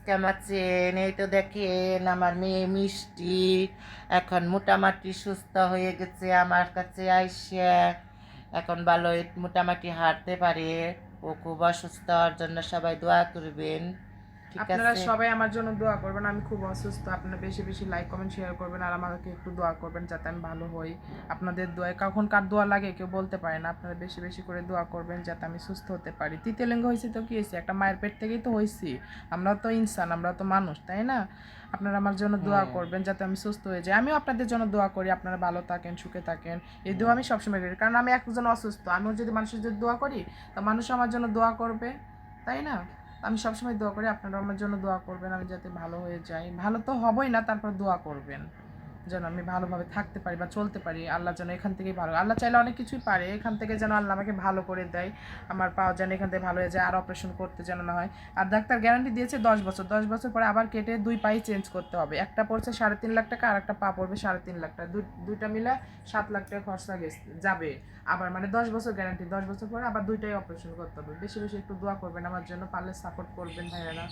কেমন আছেন? এই তো দেখেন আমার মেয়ে মিষ্টি এখন মোটামুটি সুস্থ হয়ে গেছে আমার কাছে আইসা। এখন ভালো মোটামুটি হাঁটতে পারে। ও খুব অসুস্থ, হওয়ার জন্য সবাই দোয়া করবেন। ঠিক আপনারা আছে? সবাই আমার জন্য দোয়া করবেন। আমি খুব অসুস্থ। আপনারা বেশি বেশি লাইক কমেন্ট শেয়ার করবেন আর আমাকে একটু দোয়া করবেন যাতে আমি ভালো হই। আপনাদের দোয়ায় কখন কার দোয়া লাগে কেউ বলতে পারে না। আপনারা বেশি বেশি করে দোয়া করবেন যাতে আমি সুস্থ হতে পারি। তৃতীয় লিঙ্গ হয়েছে তো কি হয়েছে, একটা মায়ের পেট থেকেই তো হয়েছি। আমরা তো ইনসান, আমরা তো মানুষ, তাই না? আপনারা আমার জন্য দোয়া হ্যাঁ, করবেন যাতে আমি সুস্থ হয়ে যাই। আমিও আপনাদের জন্য দোয়া করি আপনারা ভালো থাকেন, সুখে থাকেন। এই দোয়া হ্যাঁ। আমি সবসময় করি, কারণ আমি একজন অসুস্থ। আমিও যদি মানুষের যদি দোয়া করি তা মানুষ আমার জন্য দোয়া করবে, তাই না? আমি সবসময় দোয়া করি আপনারা আমার জন্য দোয়া করবেন আমি যাতে ভালো হয়ে যাই। ভালো তো হবই না, তারপর দোয়া করবেন যেন আমি ভালোভাবে থাকতে পারি বা চলতে পারি। আল্লাহ যেন এখান থেকেই ভালো, আল্লাহ চাইলে অনেক কিছুই পারে, এখান থেকে যেন আল্লাহ আমাকে ভালো করে দেয়। আমার পাওয়া যেন এখান থেকে ভালো হয়ে যায়, আর অপারেশন করতে যেন না হয়। আর ডাক্তার গ্যারান্টি দিয়েছে 10 বছর, 10 বছর পরে আবার কেটে দুই পাই চেঞ্জ করতে হবে। একটা পড়ছে 3.5 লাখ টাকা আর একটা পা পড়বে 3.5 লাখ টাকা, দুইটা মিলে 7 লাখ টাকা খরচা যাবে। আবার মানে 10 বছর গ্যারান্টি, 10 বছর পরে আবার দুইটাই অপারেশন করতে হবে। বেশি বেশি একটু দোয়া করবেন আমার জন্য, পারলে সাপোর্ট করবেন ভাইয়েরা।